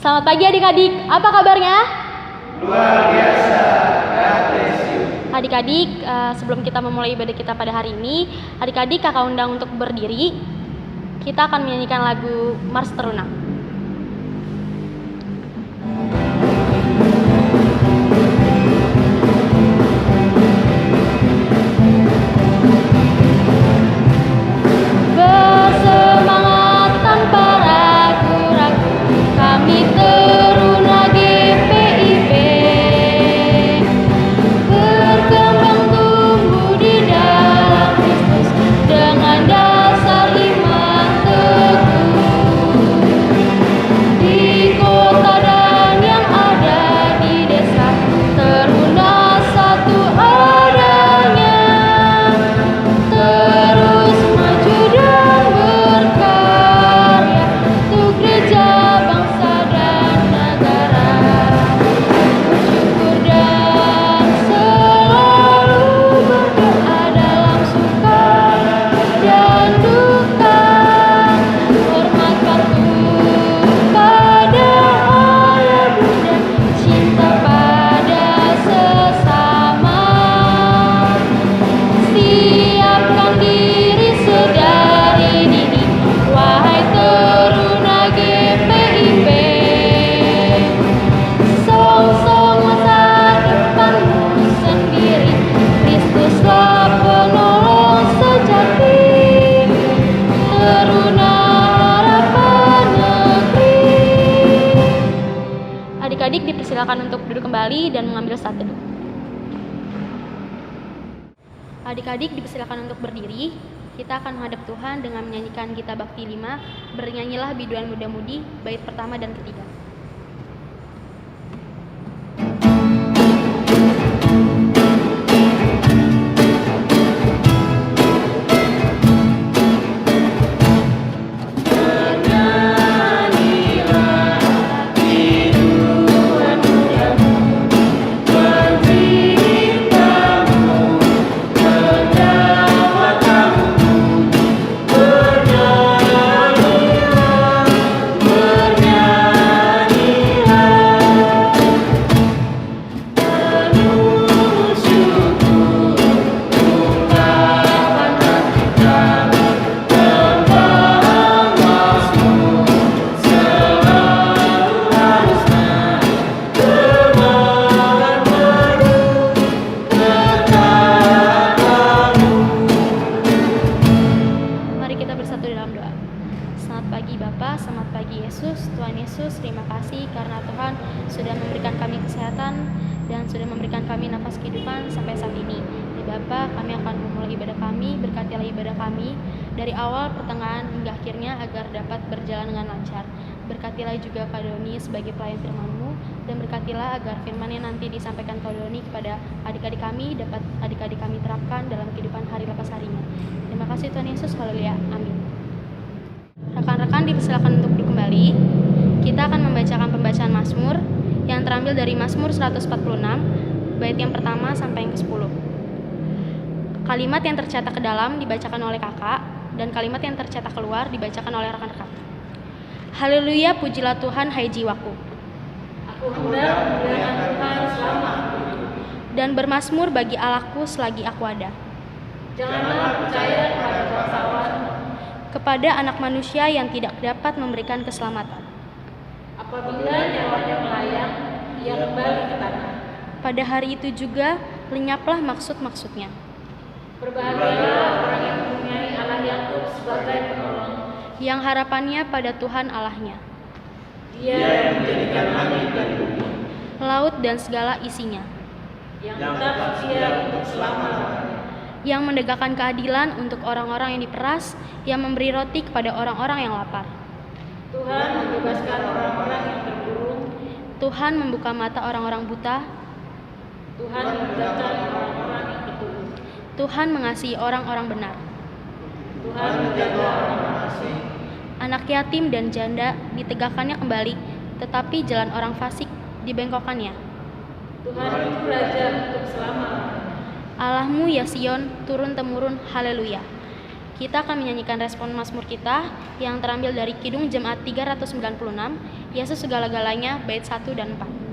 Selamat pagi adik-adik, apa kabarnya? Luar biasa, God bless you. Adik-adik, sebelum kita memulai ibadah kita pada hari ini, adik-adik kakak undang untuk berdiri. Kita akan menyanyikan lagu Mars Teruna. Bersemangat tanpa ragu-ragu, kami teruna GPIP. Berkembang tumbuh di dalam Kristus dengan dasar iman teguh. Di kota dan yang ada di desa, teruna satu adanya. Terus maju dan berkarya untuk gereja, bangsa dan negara. Bersyukur dan selalu berdoa dalam suka dan duka. Hormat patuh pada ayah bunda, cinta pada sesama. Siapkan diri sedari dini, wahai teruna GPIP. Song-song masa depanmu sendiri, Kristuslah penolong sejati. Teruna harapan negeri. Adik-adik dipersilakan untuk duduk kembali dan mengambil saat teduh. Adik-adik dipersilakan untuk berdiri. Kita akan menghadap Tuhan dengan menyanyikan Gita Bakti 5, Bernyanyilah Biduan Muda-Mudi, bait pertama dan ketiga. Mari kita bersatu dalam doa. Selamat pagi Bapa, selamat pagi Yesus. Tuhan Yesus, terima kasih karena Tuhan sudah memberikan kami kesehatan dan sudah memberikan kami nafas kehidupan sampai saat ini. Ya Bapa, kami akan memulai ibadah kami, berkatilah ibadah kami dari awal, pertengahan, hingga akhirnya agar dapat berjalan dengan lancar. Berkatilah juga Kak Doni sebagai pelayan firman-Mu, dan berkatilah agar firman yang nanti disampaikan Kak Doni kepada adik-adik kami dapat adik-adik kami terapkan dalam kehidupan hari lepas harinya. Terima kasih Tuhan Yesus, haleluya, amin. Rekan-rekan dipersilakan untuk duduk kembali. Kita akan membacakan pembacaan Mazmur yang terambil dari Mazmur 146, bait yang pertama sampai yang ke-10. Kalimat yang tercetak ke dalam dibacakan oleh kakak, dan kalimat yang tercetak keluar dibacakan oleh rekan-rekan. Haleluya, pujilah Tuhan, hai jiwaku. Aku hendak memuliakan Tuhan selama aku hidup. Dan bermazmur bagi Allahku selagi aku ada. Janganlah percaya kepada bangsawan, Kepada anak manusia yang tidak dapat memberikan keselamatan. apabila nyawanya melayang, ia kembali ke tanah. Pada hari itu juga lenyaplah maksud-maksudnya. Berbahagialah orang yang mempunyai Allah Yakub sebagai penolong. Yang harapannya pada Tuhan Allahnya. Dia yang menjadikan langit dan bumi, Laut dan segala isinya. yang tetap setia untuk selama-lamanya. Yang menegakkan keadilan untuk orang-orang yang diperas, yang memberi roti kepada orang-orang yang lapar. Tuhan membebaskan orang-orang yang terkurung. Tuhan membuka mata orang-orang buta. Tuhan memudahkan orang-orang yang terkurung. Tuhan mengasihi orang-orang benar. Tuhan menjaga orang asing. Anak yatim dan janda ditegakkannya kembali, tetapi jalan orang fasik dibengkokkannya. Tuhan itu Raja untuk selama-lamanya. Allahmu ya Sion, turun-temurun, haleluya. Kita akan menyanyikan respon Mazmur kita yang terambil dari Kidung Jemaat 396, Yesus segala-galanya, bait 1 dan 4.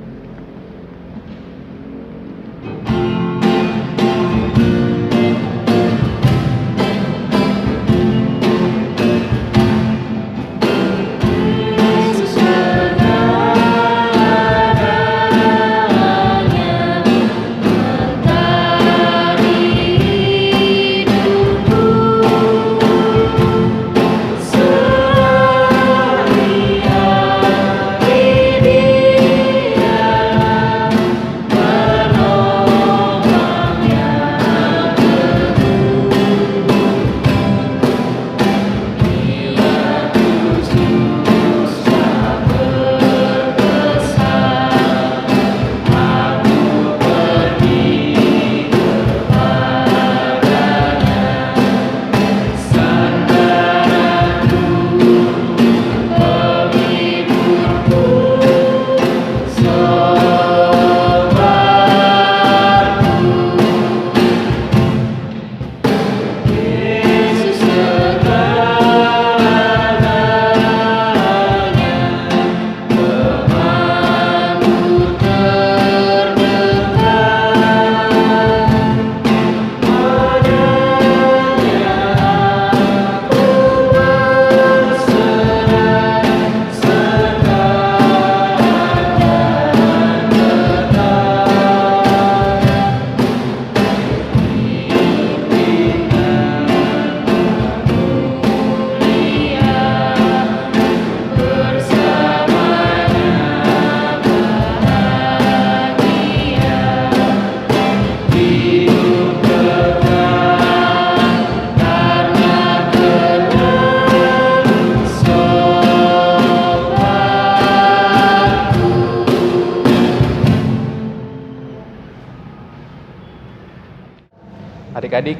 Adik-adik,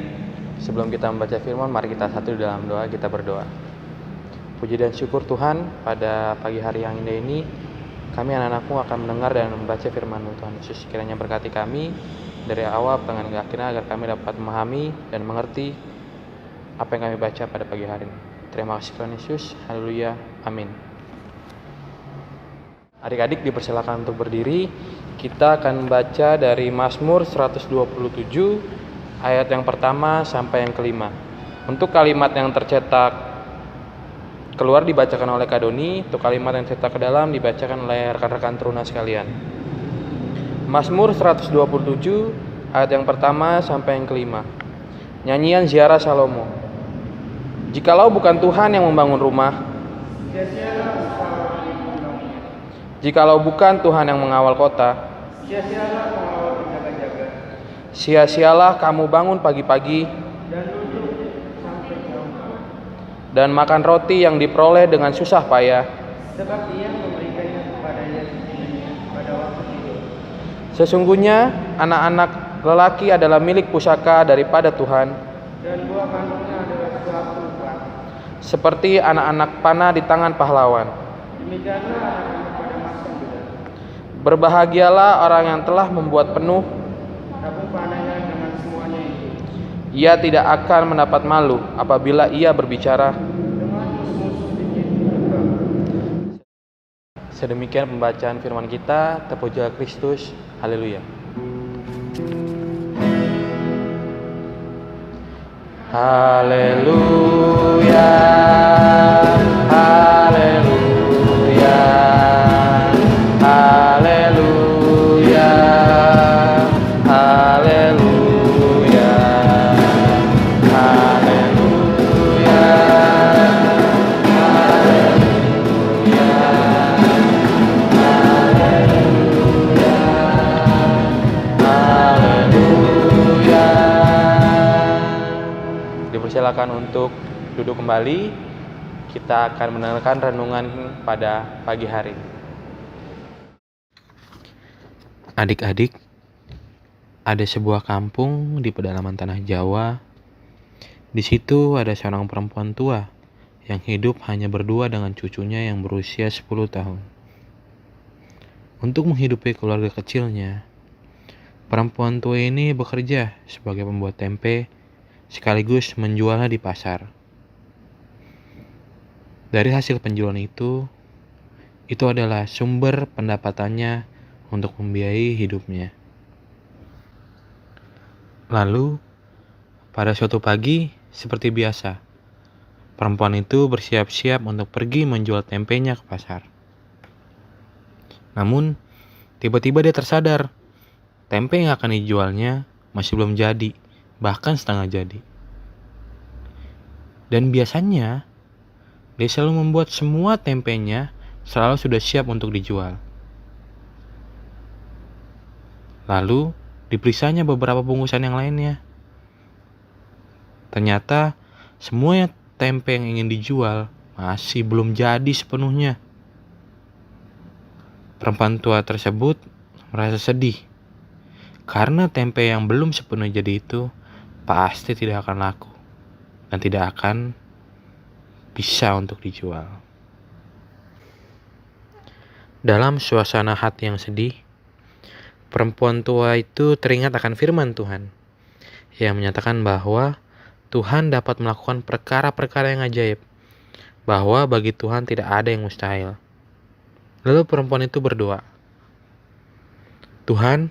sebelum kita membaca firman, mari kita satu di dalam doa, kita berdoa. Puji dan syukur Tuhan, pada pagi hari yang indah ini, kami anak-anak-Mu akan mendengar dan membaca firman-Mu Tuhan Yesus. Kiranya berkati kami dari awal dengan akhirnya agar kami dapat memahami dan mengerti apa yang kami baca pada pagi hari ini. Terima kasih Tuhan Yesus, haleluya, amin. Adik-adik dipersilakan untuk berdiri. Kita akan membaca dari Mazmur 127 ayat yang pertama sampai yang kelima. Untuk kalimat yang tercetak keluar dibacakan oleh Kak Doni, untuk kalimat yang tercetak ke dalam dibacakan oleh rekan-rekan teruna sekalian. Mazmur 127 ayat yang pertama sampai yang kelima. Nyanyian ziarah Salomo. Jikalau bukan Tuhan yang membangun rumah, jikalau bukan Tuhan yang mengawal kota, sia-sialah kamu bangun pagi-pagi dan makan roti yang diperoleh dengan susah payah, sebab Ia memberikannya kepadanya pada waktu tidur. Sesungguhnya anak-anak lelaki adalah milik pusaka daripada Tuhan, Dan buah kandungnya adalah suatu Tuhan. seperti anak-anak panah di tangan pahlawan. Demikianlah anak-anak pada masa muda. Berbahagialah orang yang telah membuat penuh, Tabung panahnya dengan semuanya itu. ia tidak akan mendapat malu apabila ia berbicara. Dengan musuh-musuh bikin terbang. Sedemikian pembacaan firman kita. Terpujilah Kristus, haleluya. Haleluya, haleluya, haleluya, haleluya, haleluya, haleluya. Dipersilakan untuk duduk kembali. Kita akan mendengarkan renungan pada pagi hari. Adik-adik, ada sebuah kampung di pedalaman tanah Jawa. Di situ ada seorang perempuan tua yang hidup hanya berdua dengan cucunya yang berusia 10 tahun. Untuk menghidupi keluarga kecilnya, perempuan tua ini bekerja sebagai pembuat tempe sekaligus menjualnya di pasar. Dari hasil penjualan itu adalah sumber pendapatannya untuk membiayai hidupnya. Lalu, pada suatu pagi, seperti biasa, perempuan itu bersiap-siap untuk pergi menjual tempenya ke pasar. Namun, tiba-tiba dia tersadar, tempe yang akan dijualnya masih belum jadi, bahkan setengah jadi. Dan biasanya, dia selalu membuat semua tempenya selalu sudah siap untuk dijual. Lalu, diperisanya beberapa bungkusan yang lainnya. Ternyata, semua tempe yang ingin dijual masih belum jadi sepenuhnya. Perempuan tua tersebut merasa sedih, karena tempe yang belum sepenuhnya jadi itu pasti tidak akan laku dan tidak akan bisa untuk dijual. Dalam suasana hati yang sedih, perempuan tua itu teringat akan firman Tuhan yang menyatakan bahwa Tuhan dapat melakukan perkara-perkara yang ajaib, bahwa bagi Tuhan tidak ada yang mustahil. Lalu perempuan itu berdoa, Tuhan,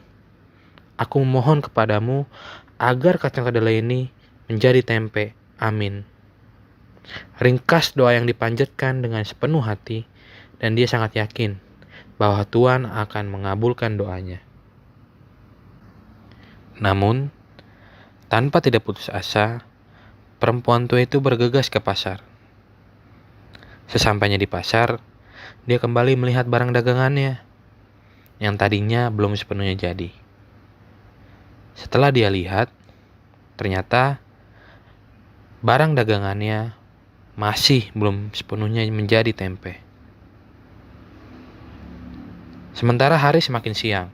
aku memohon kepadamu agar kacang kedelai ini menjadi tempe. Amin. Ringkas doa yang dipanjatkan dengan sepenuh hati, dan dia sangat yakin bahwa Tuhan akan mengabulkan doanya. Namun, tanpa tidak putus asa, perempuan tua itu bergegas ke pasar. Sesampainya di pasar, dia kembali melihat barang dagangannya yang tadinya belum sepenuhnya jadi. Setelah dia lihat, ternyata barang dagangannya masih belum sepenuhnya menjadi tempe. Sementara hari semakin siang.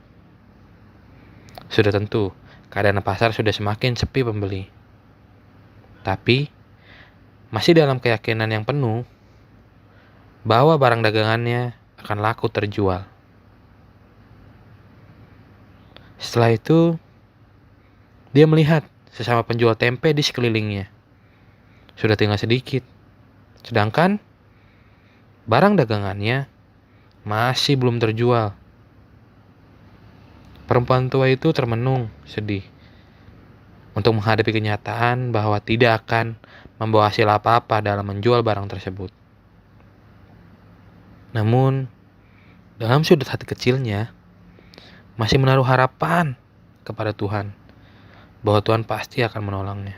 Sudah tentu, keadaan pasar sudah semakin sepi pembeli. Tapi, masih dalam keyakinan yang penuh bahwa barang dagangannya akan laku terjual. Setelah itu, dia melihat sesama penjual tempe di sekelilingnya. Sudah tinggal sedikit. Sedangkan, barang dagangannya masih belum terjual. Perempuan tua itu termenung, sedih, untuk menghadapi kenyataan bahwa tidak akan membawa hasil apa-apa dalam menjual barang tersebut. Namun, dalam sudut hati kecilnya, masih menaruh harapan kepada Tuhan, bahwa Tuhan pasti akan menolongnya.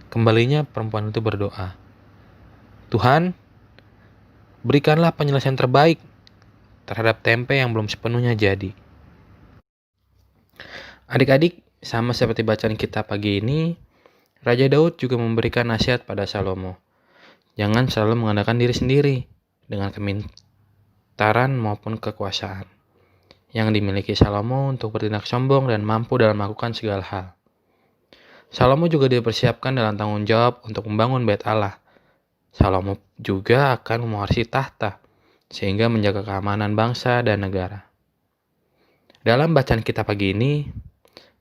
Kembalinya perempuan itu berdoa, Tuhan, berikanlah penyelesaian terbaik terhadap tempe yang belum sepenuhnya jadi. Adik-adik, sama seperti bacaan kita pagi ini, Raja Daud juga memberikan nasihat pada Salomo. Jangan selalu mengandalkan diri sendiri dengan kepintaran maupun kekuasaan yang dimiliki Salomo untuk bertindak sombong dan mampu dalam melakukan segala hal. Salomo juga dipersiapkan dalam tanggung jawab untuk membangun bait Allah. Salomo juga akan mewarisi tahta, sehingga menjaga keamanan bangsa dan negara. Dalam bacaan kita pagi ini,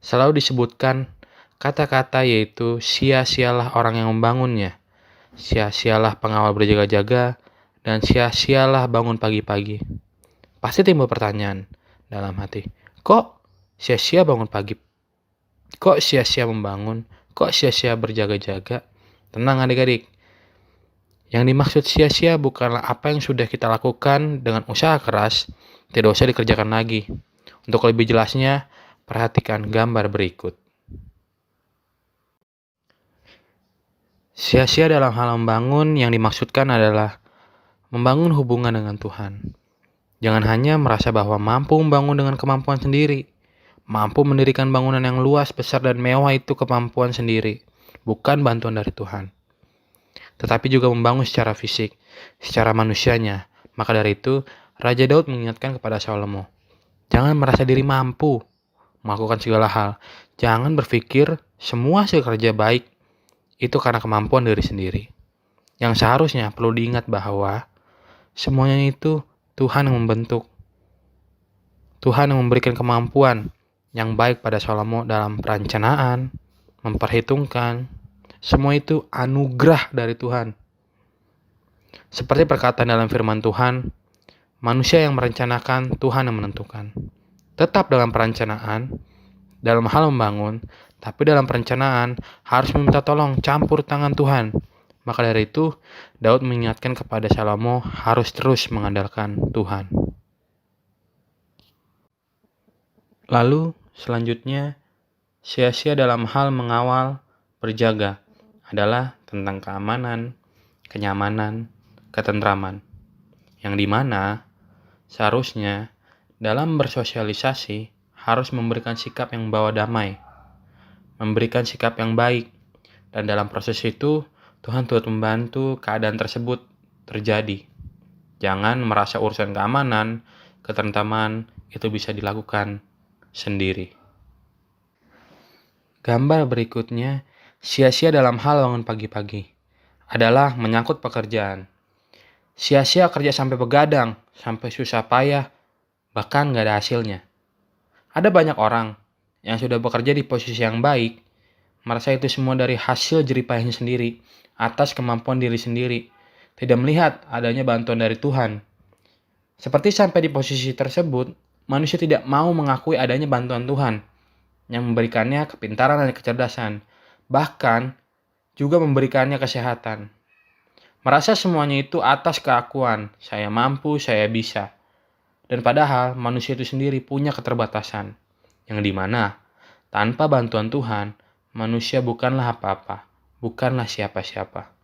selalu disebutkan kata-kata yaitu sia-sialah orang yang membangunnya, sia-sialah pengawal berjaga-jaga, dan sia-sialah bangun pagi-pagi. Pasti timbul pertanyaan dalam hati, kok sia-sia bangun pagi? Kok sia-sia membangun? Kok sia-sia berjaga-jaga? Tenang adik-adik, yang dimaksud sia-sia bukanlah apa yang sudah kita lakukan dengan usaha keras, tidak usah dikerjakan lagi. Untuk lebih jelasnya, perhatikan gambar berikut. Sia-sia dalam hal membangun yang dimaksudkan adalah membangun hubungan dengan Tuhan. Jangan hanya merasa bahwa mampu membangun dengan kemampuan sendiri. Mampu mendirikan bangunan yang luas, besar, dan mewah itu kemampuan sendiri, bukan bantuan dari Tuhan. Tetapi juga membangun secara fisik, secara manusianya. Maka dari itu, Raja Daud mengingatkan kepada Salomo, jangan merasa diri mampu melakukan segala hal. Jangan berpikir semua hasil kerja baik itu karena kemampuan diri sendiri. Yang seharusnya perlu diingat bahwa semuanya itu Tuhan yang membentuk. Tuhan yang memberikan kemampuan yang baik pada Salomo dalam perencanaan, memperhitungkan. Semua itu anugerah dari Tuhan. Seperti perkataan dalam firman Tuhan, manusia yang merencanakan, Tuhan yang menentukan. Tetap dalam perencanaan, dalam hal membangun, tapi dalam perencanaan harus meminta tolong campur tangan Tuhan. Maka dari itu, Daud mengingatkan kepada Salomo harus terus mengandalkan Tuhan. Lalu, selanjutnya, sia-sia dalam hal mengawal, berjaga adalah tentang keamanan, kenyamanan, ketentraman. Yang dimana seharusnya dalam bersosialisasi harus memberikan sikap yang membawa damai, memberikan sikap yang baik, dan dalam proses itu Tuhan turut membantu keadaan tersebut terjadi. Jangan merasa urusan keamanan, ketentraman itu bisa dilakukan sendiri. Gambar berikutnya, sia-sia dalam hal bangun pagi-pagi adalah menyangkut pekerjaan. Sia-sia kerja sampai begadang, sampai susah payah, bahkan nggak ada hasilnya. Ada banyak orang yang sudah bekerja di posisi yang baik, merasa itu semua dari hasil jeripayahnya sendiri, atas kemampuan diri sendiri, tidak melihat adanya bantuan dari Tuhan. Seperti sampai di posisi tersebut, manusia tidak mau mengakui adanya bantuan Tuhan, yang memberikannya kepintaran dan kecerdasan, bahkan juga memberikannya kesehatan. Merasa semuanya itu atas keakuan, saya mampu, saya bisa. Dan padahal manusia itu sendiri punya keterbatasan, yang dimana tanpa bantuan Tuhan, manusia bukanlah apa-apa, bukanlah siapa-siapa.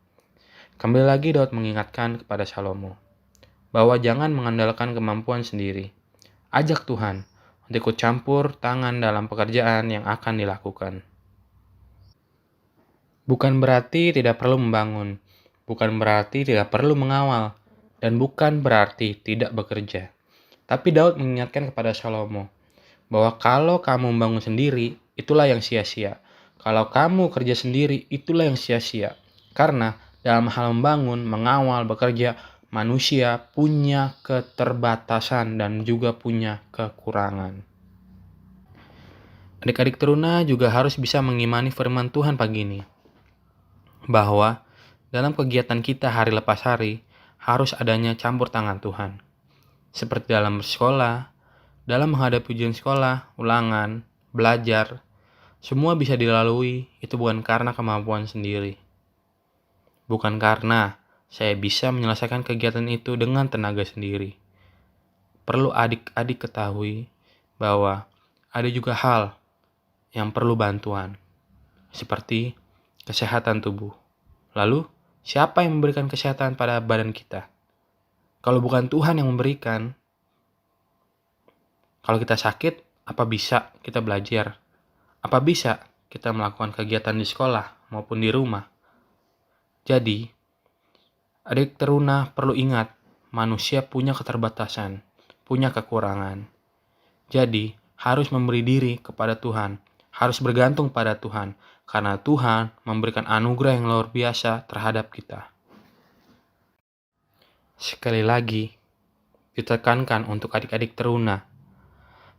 Kembali lagi Daud mengingatkan kepada Salomo, bahwa jangan mengandalkan kemampuan sendiri. Ajak Tuhan untuk ikut campur tangan dalam pekerjaan yang akan dilakukan. Bukan berarti tidak perlu membangun, bukan berarti tidak perlu mengawal, dan bukan berarti tidak bekerja. Tapi Daud mengingatkan kepada Salomo, bahwa kalau kamu membangun sendiri, itulah yang sia-sia. Kalau kamu kerja sendiri, itulah yang sia-sia. Karena dalam hal membangun, mengawal, bekerja, manusia punya keterbatasan dan juga punya kekurangan. Adik-adik teruna juga harus bisa mengimani firman Tuhan pagi ini, bahwa dalam kegiatan kita hari lepas hari, harus adanya campur tangan Tuhan. Seperti dalam bersekolah, dalam menghadapi ujian sekolah, ulangan, belajar, semua bisa dilalui, itu bukan karena kemampuan sendiri. Bukan karena saya bisa menyelesaikan kegiatan itu dengan tenaga sendiri. Perlu adik-adik ketahui bahwa ada juga hal yang perlu bantuan, seperti kesehatan tubuh. Lalu, siapa yang memberikan kesehatan pada badan kita? Kalau bukan Tuhan yang memberikan, kalau kita sakit, apa bisa kita belajar? Apa bisa kita melakukan kegiatan di sekolah maupun di rumah? Jadi, adik teruna perlu ingat, manusia punya keterbatasan, punya kekurangan. Jadi, harus memberi diri kepada Tuhan, harus bergantung pada Tuhan, karena Tuhan memberikan anugerah yang luar biasa terhadap kita. Sekali lagi, ditekankan untuk adik-adik teruna,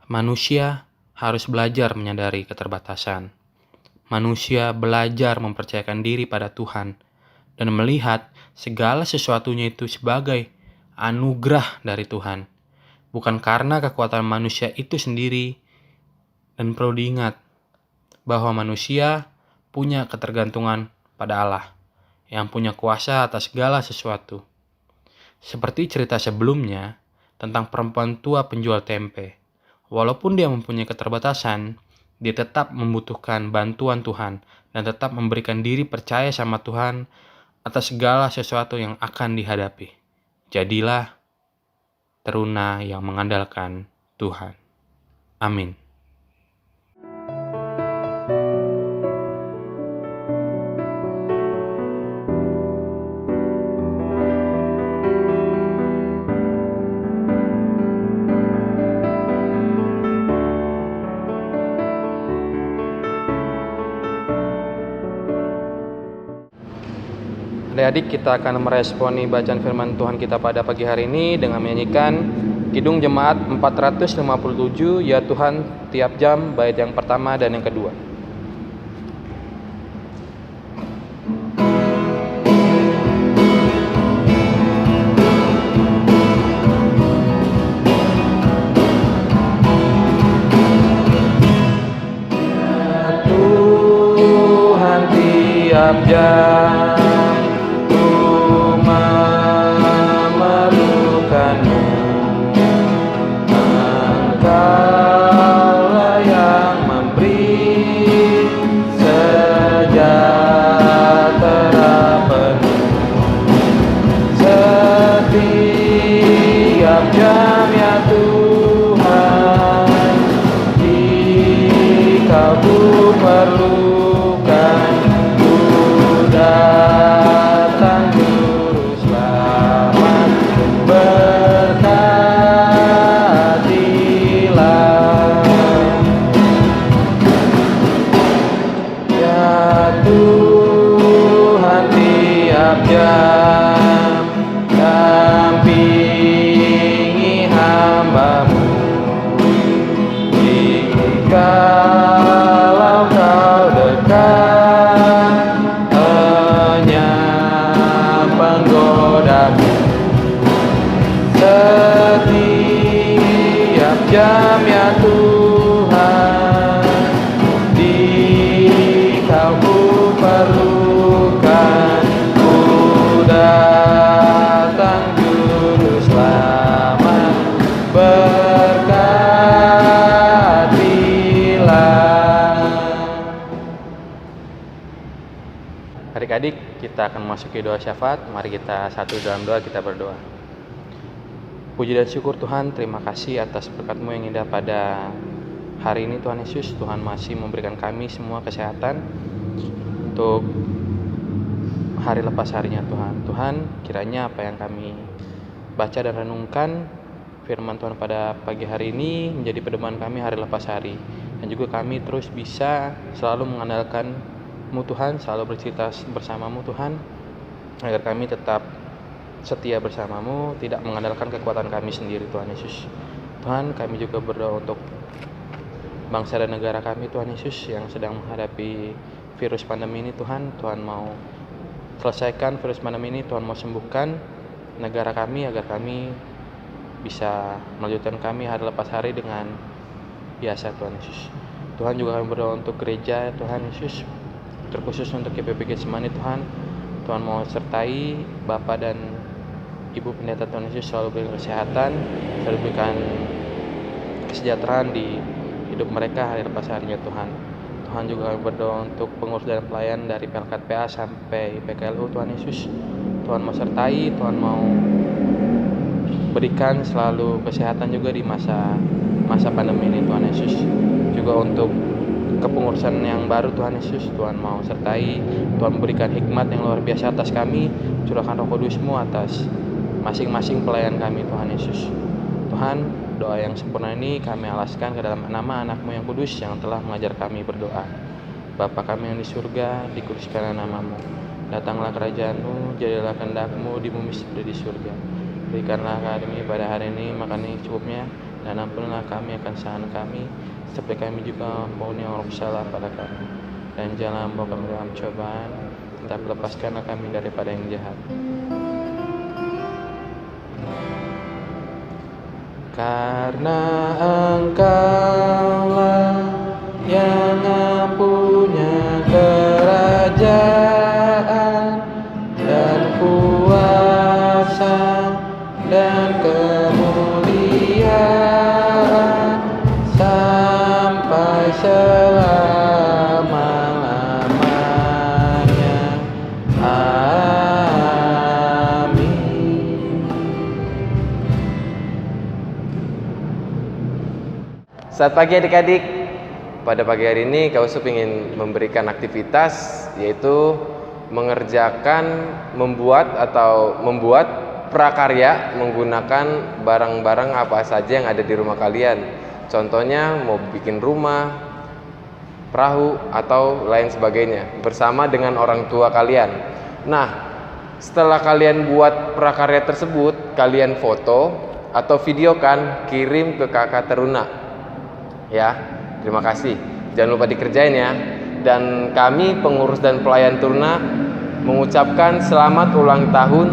manusia harus belajar menyadari keterbatasan. Manusia belajar mempercayakan diri pada Tuhan dan melihat segala sesuatunya itu sebagai anugerah dari Tuhan, bukan karena kekuatan manusia itu sendiri. Dan perlu diingat bahwa manusia punya ketergantungan pada Allah yang punya kuasa atas segala sesuatu. Seperti cerita sebelumnya tentang perempuan tua penjual tempe. Walaupun dia mempunyai keterbatasan, dia tetap membutuhkan bantuan Tuhan dan tetap memberikan diri percaya sama Tuhan atas segala sesuatu yang akan dihadapi. Jadilah teruna yang mengandalkan Tuhan. Amin. Adik-adik, kita akan meresponi bacaan firman Tuhan kita pada pagi hari ini dengan menyanyikan Kidung Jemaat 457, Ya Tuhan Tiap Jam, bait yang pertama dan yang kedua. Setiap jam ku memerlukanmu, Engkaulah yang memberi sejahtera penuh. Setiap jam ya Tuhan, Dikau ku perlukan, ku datang juru selamat, berkatilah. Ya Tuhan, tiap jam dampingi hamba-Mu. Jikalau Kau dekat, hanya penggodaku. Setiap jam ya Tuhan, Dikau ku perlukan, ku datang juru selamat, berkatilah. Adik-adik, kita akan memasuki doa syafaat. Mari kita satu dalam doa, kita berdoa. Puji dan syukur Tuhan, terima kasih atas berkat-Mu yang indah pada hari ini Tuhan Yesus. Tuhan masih memberikan kami semua kesehatan untuk hari lepas harinya Tuhan. Tuhan, kiranya apa yang kami baca dan renungkan firman Tuhan pada pagi hari ini menjadi pedoman kami hari lepas hari. Dan juga kami terus bisa selalu mengandalkan-Mu Tuhan, selalu bercerita bersama-Mu Tuhan, agar kami tetap setia bersama-Mu, tidak mengandalkan kekuatan kami sendiri Tuhan Yesus. Tuhan, kami juga berdoa untuk bangsa dan negara kami Tuhan Yesus yang sedang menghadapi virus pandemi ini Tuhan. Tuhan mau selesaikan virus pandemi ini, Tuhan mau sembuhkan negara kami agar kami bisa melanjutkan kami hari lepas hari dengan biasa Tuhan Yesus. Tuhan, juga kami berdoa untuk gereja Tuhan Yesus, terkhusus untuk GPP Getsemani Tuhan. Tuhan mau sertai Bapak dan Ibu Pendeta Tuhan Yesus, selalu berikan kesehatan, selalu berikan kesejahteraan di hidup mereka hari lepas harinya Tuhan. Tuhan, juga kami berdoa untuk pengurus dan pelayan dari PLKPA sampai PKLU Tuhan Yesus. Tuhan mau sertai, Tuhan mau berikan selalu kesehatan juga di masa pandemi ini Tuhan Yesus. Juga untuk kepengurusan yang baru Tuhan Yesus, Tuhan mau sertai, Tuhan berikan hikmat yang luar biasa atas kami, curahkan Roh Kudus-Mu atas masing-masing pelayan kami Tuhan Yesus. Tuhan, doa yang sempurna ini kami alaskan ke dalam nama anak-Mu yang kudus yang telah mengajar kami berdoa. Bapa kami yang di surga, dikuduskanlah nama-Mu, datanglah kerajaan-Mu, jadilah kehendak-Mu di bumi seperti di surga. Berikanlah kami pada hari ini makan yang cukupnya, dan ampunilah kami akan kesalahan kami, seperti kami juga mengampuni orang bersalah pada kami. Dan janganlah membawa kami dalam cobaan, tetapi lepaskanlah kami daripada yang jahat. Karena Engkaulah yang punya kerajaan dan kuasa dan kemuliaan sampai selama-lamanya. Amin. Selamat pagi adik-adik. Pada pagi hari ini Kak Usup ingin memberikan aktivitas, yaitu membuat prakarya menggunakan barang-barang apa saja yang ada di rumah kalian. Contohnya mau bikin rumah, perahu, atau lain sebagainya bersama dengan orang tua kalian. Nah, setelah kalian buat prakarya tersebut, kalian foto atau videokan, kirim ke kakak teruna. Ya, terima kasih. Jangan lupa dikerjain ya. Dan kami pengurus dan pelayan teruna mengucapkan selamat ulang tahun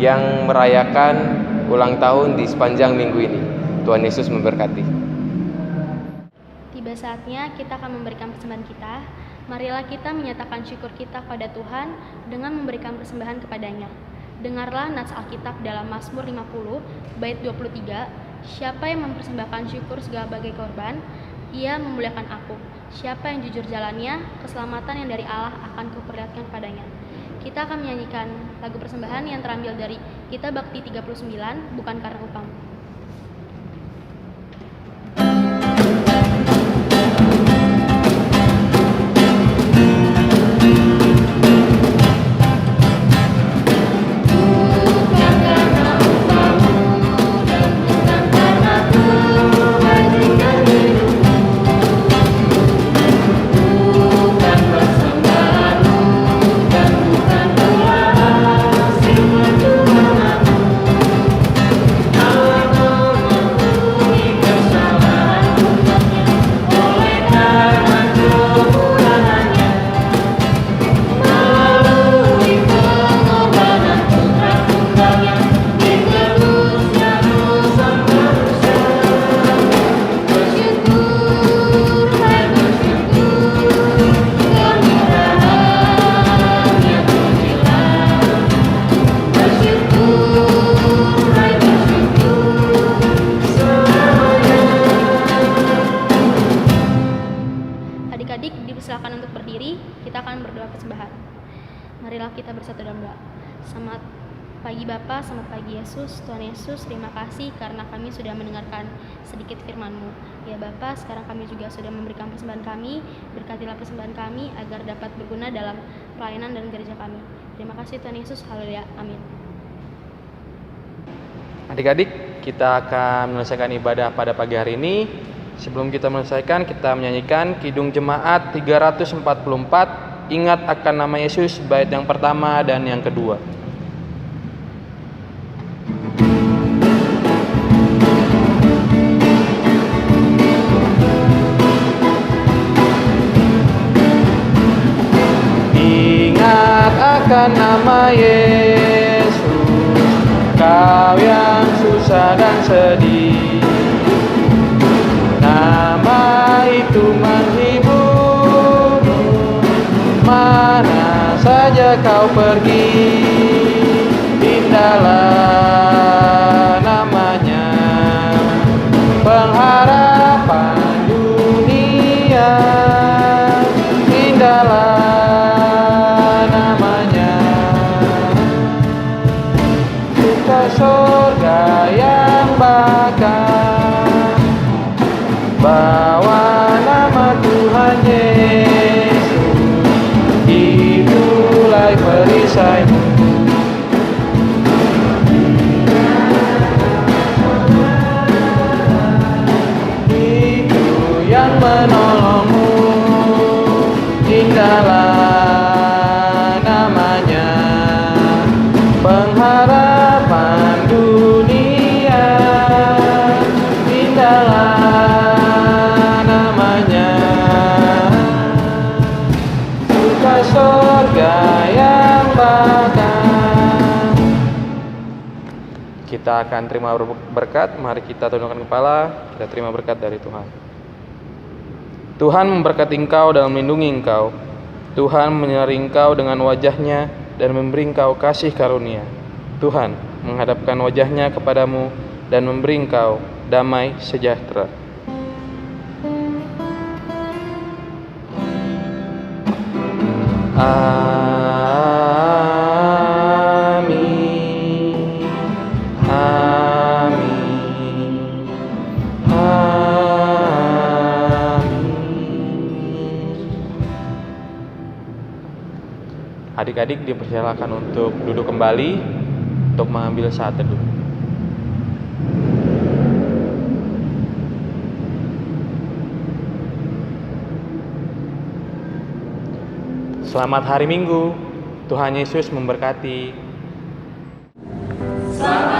yang merayakan ulang tahun di sepanjang minggu ini. Tuhan Yesus memberkati. Tiba saatnya kita akan memberikan persembahan kita. Marilah kita menyatakan syukur kita pada Tuhan dengan memberikan persembahan kepadanya. Dengarlah nats Alkitab dalam Mazmur 50, bait 23, siapa yang mempersembahkan syukur segala bagai korban, ia memuliakan aku. Siapa yang jujur jalannya, keselamatan yang dari Allah akan kuperlihatkan padanya. Kita akan menyanyikan lagu persembahan yang terambil dari Kitab Bakti 39, bukan karena upah. Adik-adik dipersilakan untuk berdiri, kita akan berdoa persembahan. Marilah kita bersatu dalam doa. Selamat pagi Bapa, selamat pagi Yesus. Tuhan Yesus, terima kasih karena kami sudah mendengarkan sedikit firman-Mu. Ya Bapa, sekarang kami juga sudah memberikan persembahan kami. Berkatilah persembahan kami agar dapat berguna dalam pelayanan dan gereja kami. Terima kasih Tuhan Yesus, haleluya, amin. Adik-adik, kita akan menyelesaikan ibadah pada pagi hari ini. Sebelum kita menyelesaikan, kita menyanyikan Kidung Jemaat 344, Ingat akan nama Yesus, bait yang pertama dan yang kedua. Ingat akan nama Yesus, kau yang susah dan sedih. Nama itu menghiburmu, mana saja kau pergi. Indahlah namanya, pengharapan dunia. Indahlah namanya, suka surga yang bakal. Bawa nama Tuhan Yesus, itulah perisaimu. Itu yang menolongmu. Indahlah namanya, pengharapan dunia. Indahlah surga yang bakal. Kita akan terima berkat. Mari kita tundukkan kepala, kita terima berkat dari Tuhan. Tuhan memberkati engkau dan melindungi engkau. Tuhan menyinari engkau dengan wajahnya dan memberi engkau kasih karunia. Tuhan menghadapkan wajahnya kepadamu dan memberi engkau damai sejahtera. Amin. Amin. Amin. Adik-adik dipersilakan untuk duduk kembali untuk mengambil saat teduh. Selamat hari Minggu. Tuhan Yesus memberkati. Selamat